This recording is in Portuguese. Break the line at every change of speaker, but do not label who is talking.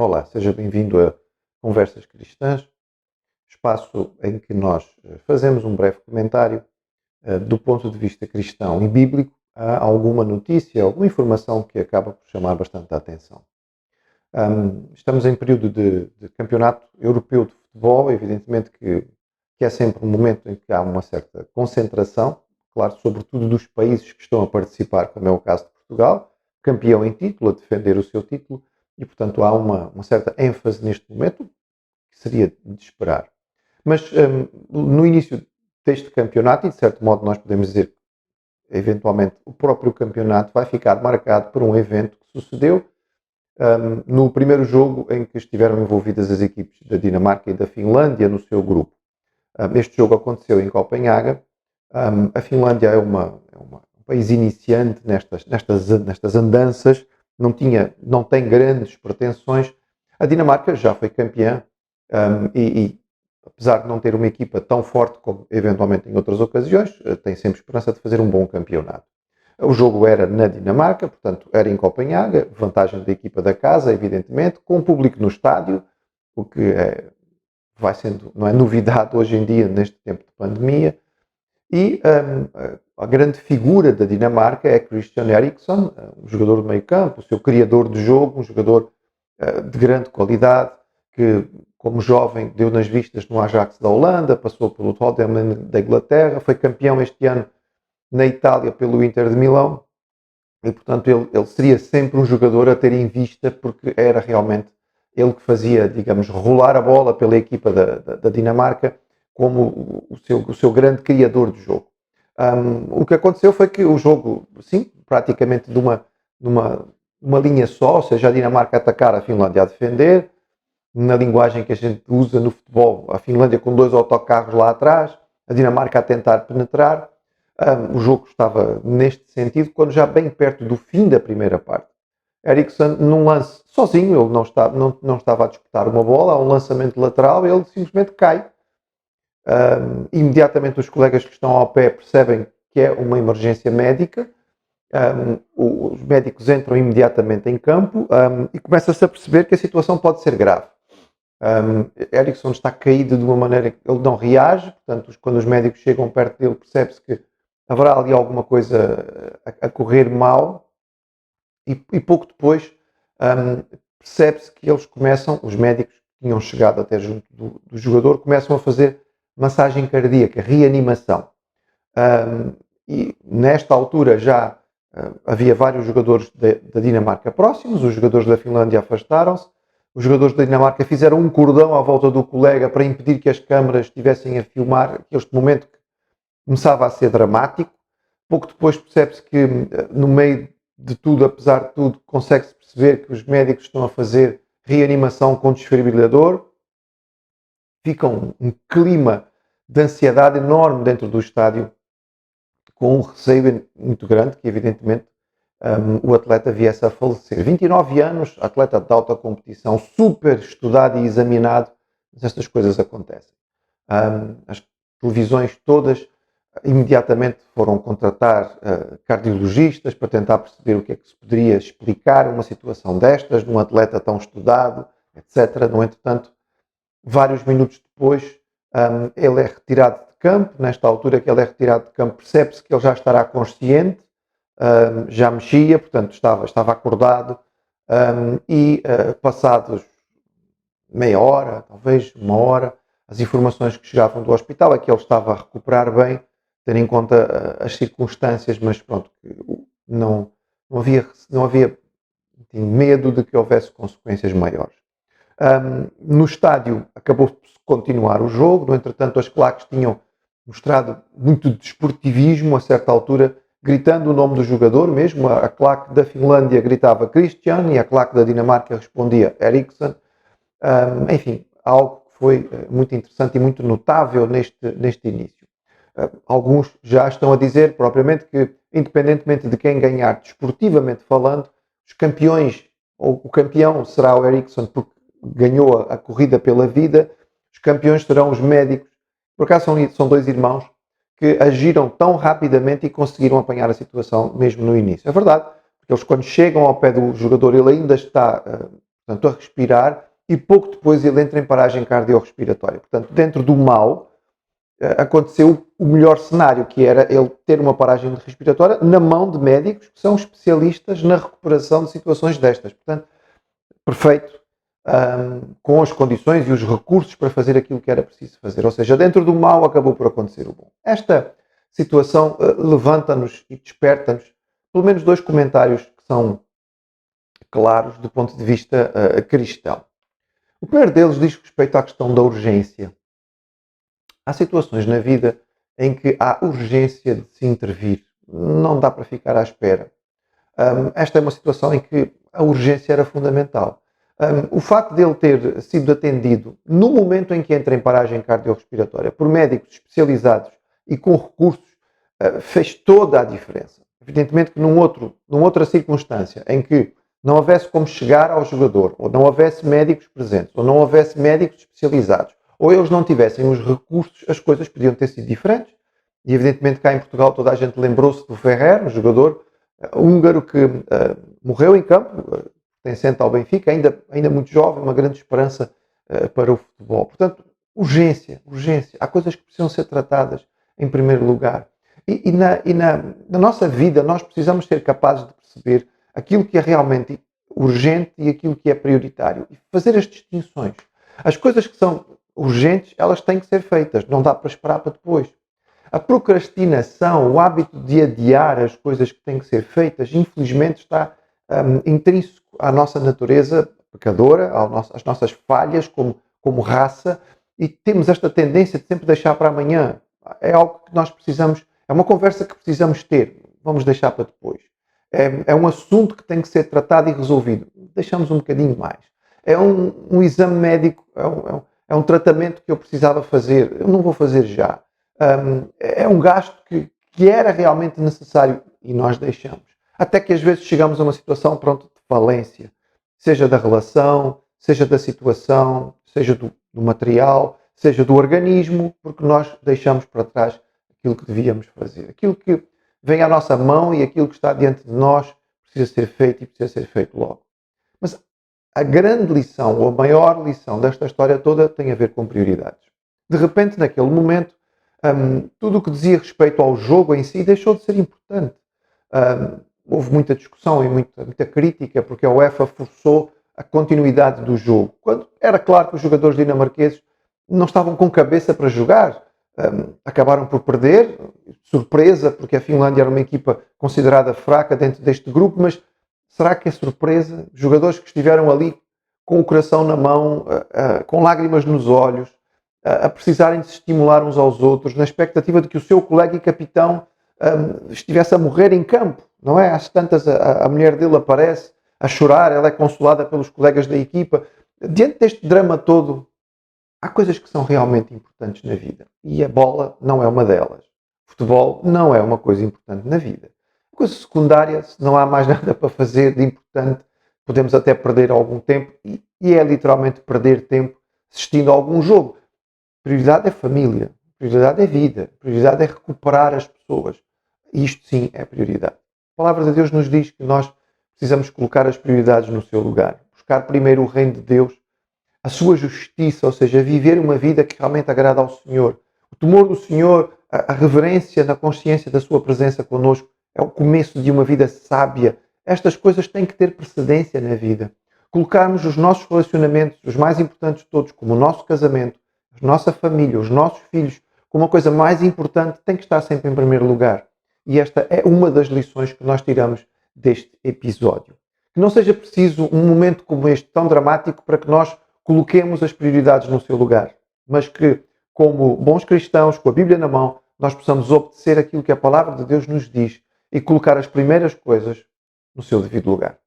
Olá, seja bem-vindo a Conversas Cristãs, espaço em que nós fazemos um breve comentário do ponto de vista cristão e bíblico a alguma notícia, alguma informação que acaba por chamar bastante a atenção. Estamos em período de campeonato europeu de futebol, evidentemente que é sempre um momento em que há uma certa concentração, claro, sobretudo dos países que estão a participar, como é o caso de Portugal, campeão em título, a defender o seu título, e portanto há uma certa ênfase neste momento, que seria de esperar. Mas no início deste campeonato, e de certo modo nós podemos dizer que eventualmente o próprio campeonato vai ficar marcado por um evento que sucedeu no primeiro jogo em que estiveram envolvidas as equipes da Dinamarca e da Finlândia no seu grupo. Este jogo aconteceu em Copenhaga. A Finlândia é um país iniciante nestas andanças, não tem grandes pretensões. A Dinamarca já foi campeã e apesar de não ter uma equipa tão forte como eventualmente em outras ocasiões, tem sempre esperança de fazer um bom campeonato. O jogo era na Dinamarca, portanto era em Copenhaga, vantagem da equipa da casa, evidentemente, com público no estádio, o que vai sendo, não é novidade hoje em dia, neste tempo de pandemia. E a grande figura da Dinamarca é Christian Eriksen, um jogador de meio campo, o seu criador de jogo, um jogador de grande qualidade, que como jovem deu nas vistas no Ajax da Holanda, passou pelo Tottenham da Inglaterra, foi campeão este ano na Itália pelo Inter de Milão, e portanto ele seria sempre um jogador a ter em vista, porque era realmente ele que fazia, digamos, rolar a bola pela equipa da Dinamarca como o seu grande criador de jogo. O que aconteceu foi que o jogo, sim, praticamente numa linha só, ou seja, a Dinamarca a atacar, a Finlândia a defender, na linguagem que a gente usa no futebol, a Finlândia com 2 autocarros lá atrás, a Dinamarca a tentar penetrar. O jogo estava neste sentido, quando já bem perto do fim da primeira parte. Eriksen, num lance sozinho, ele não estava a disputar uma bola, há um lançamento lateral, ele simplesmente cai. Imediatamente os colegas que estão ao pé percebem que é uma emergência médica. Os médicos entram imediatamente em campo e começa-se a perceber que a situação pode ser grave. Eriksen está caído de uma maneira que ele não reage, portanto, quando os médicos chegam perto dele, percebe-se que haverá ali alguma coisa a correr mal, e pouco depois percebe-se que os médicos que tinham chegado até junto do jogador, começam a fazer massagem cardíaca, reanimação. E nesta altura já havia vários jogadores da Dinamarca próximos, os jogadores da Finlândia afastaram-se, os jogadores da Dinamarca fizeram um cordão à volta do colega para impedir que as câmaras estivessem a filmar este momento que começava a ser dramático. Pouco depois percebe-se que, no meio de tudo, apesar de tudo, consegue-se perceber que os médicos estão a fazer reanimação com desfibrilador. Fica um clima de ansiedade enorme dentro do estádio, com um receio muito grande que, evidentemente, o atleta viesse a falecer. 29 anos, atleta de alta competição, super estudado e examinado, mas estas coisas acontecem. As televisões todas imediatamente foram contratar cardiologistas para tentar perceber o que é que se poderia explicar uma situação destas, de um atleta tão estudado, etc. No entretanto, vários minutos depois, ele é retirado de campo. Nesta altura que ele é retirado de campo, percebe-se que ele já estará consciente, já mexia, portanto estava acordado, e passados meia hora, talvez uma hora, as informações que chegavam do hospital é que ele estava a recuperar bem, tendo em conta as circunstâncias, mas pronto, não havia medo de que houvesse consequências maiores. No estádio acabou por continuar o jogo, no entretanto as claques tinham mostrado muito desportivismo a certa altura, gritando o nome do jogador mesmo. A claque da Finlândia gritava Christian e a claque da Dinamarca respondia Eriksen. Enfim, algo que foi muito interessante e muito notável neste início. Alguns já estão a dizer propriamente que, independentemente de quem ganhar desportivamente falando, os campeões, ou o campeão será o Eriksen porque ganhou a corrida pela vida, os campeões serão os médicos. Por acaso são 2 irmãos que agiram tão rapidamente e conseguiram apanhar a situação mesmo no início. É verdade, porque eles quando chegam ao pé do jogador, ele ainda está portanto a respirar, e pouco depois ele entra em paragem cardiorrespiratória. Portanto, dentro do mal, aconteceu o melhor cenário, que era ele ter uma paragem respiratória na mão de médicos que são especialistas na recuperação de situações destas. Portanto, perfeito, com as condições e os recursos para fazer aquilo que era preciso fazer. Ou seja, dentro do mal acabou por acontecer o bom. Esta situação levanta-nos e desperta-nos pelo menos dois comentários que são claros do ponto de vista cristão. O primeiro deles diz respeito à questão da urgência. Há situações na vida em que há urgência de se intervir. Não dá para ficar à espera. Esta é uma situação em que a urgência era fundamental. O facto de ele ter sido atendido no momento em que entra em paragem cardiorrespiratória por médicos especializados e com recursos fez toda a diferença. Evidentemente que numa outra circunstância em que não houvesse como chegar ao jogador, ou não houvesse médicos presentes, ou não houvesse médicos especializados, ou eles não tivessem os recursos, as coisas podiam ter sido diferentes. E evidentemente cá em Portugal toda a gente lembrou-se do Ferrer, um jogador húngaro que morreu em campo, pertencente ao Benfica, ainda muito jovem, uma grande esperança para o futebol. Portanto, urgência. Há coisas que precisam ser tratadas em primeiro lugar. E na nossa vida nós precisamos ser capazes de perceber aquilo que é realmente urgente e aquilo que é prioritário. E fazer as distinções. As coisas que são urgentes, elas têm que ser feitas. Não dá para esperar para depois. A procrastinação, o hábito de adiar as coisas que têm que ser feitas, infelizmente está intrínseco à nossa natureza pecadora, às nossas falhas como raça, e temos esta tendência de sempre deixar para amanhã. É algo que nós precisamos, é uma conversa que precisamos ter. Vamos deixar para depois. É um assunto que tem que ser tratado e resolvido. Deixamos um bocadinho mais. É um exame médico, é um tratamento que eu precisava fazer. Eu não vou fazer já. É um gasto que era realmente necessário e nós deixamos. Até que às vezes chegamos a uma situação de falência. Seja da relação, seja da situação, seja do material, seja do organismo, porque nós deixamos para trás aquilo que devíamos fazer. Aquilo que vem à nossa mão e aquilo que está diante de nós precisa ser feito e precisa ser feito logo. Mas a grande lição, ou a maior lição desta história toda tem a ver com prioridades. De repente, naquele momento, tudo o que dizia respeito ao jogo em si deixou de ser importante. Houve muita discussão e muita crítica porque a UEFA forçou a continuidade do jogo, quando era claro que os jogadores dinamarqueses não estavam com cabeça para jogar. Acabaram por perder, surpresa, porque a Finlândia era uma equipa considerada fraca dentro deste grupo, mas será que é surpresa? Jogadores que estiveram ali com o coração na mão, com lágrimas nos olhos, a precisarem de se estimular uns aos outros, na expectativa de que o seu colega e capitão estivesse a morrer em campo, não é? Às tantas a mulher dele aparece a chorar, ela é consolada pelos colegas da equipa. Diante deste drama todo, há coisas que são realmente importantes na vida. E a bola não é uma delas. O futebol não é uma coisa importante na vida. Coisa secundária, se não há mais nada para fazer de importante, podemos até perder algum tempo. E é literalmente perder tempo assistindo a algum jogo. Prioridade é família. Prioridade é vida. Prioridade é recuperar as pessoas. E isto sim é prioridade. A palavra de Deus nos diz que nós precisamos colocar as prioridades no seu lugar. Buscar primeiro o reino de Deus, a sua justiça, ou seja, viver uma vida que realmente agrada ao Senhor. O temor do Senhor, a reverência na consciência da sua presença connosco, é o começo de uma vida sábia. Estas coisas têm que ter precedência na vida. Colocarmos os nossos relacionamentos, os mais importantes de todos, como o nosso casamento, a nossa família, os nossos filhos, como a coisa mais importante, tem que estar sempre em primeiro lugar. E esta é uma das lições que nós tiramos deste episódio. Que não seja preciso um momento como este, tão dramático, para que nós coloquemos as prioridades no seu lugar, mas que, como bons cristãos, com a Bíblia na mão, nós possamos obedecer aquilo que a palavra de Deus nos diz e colocar as primeiras coisas no seu devido lugar.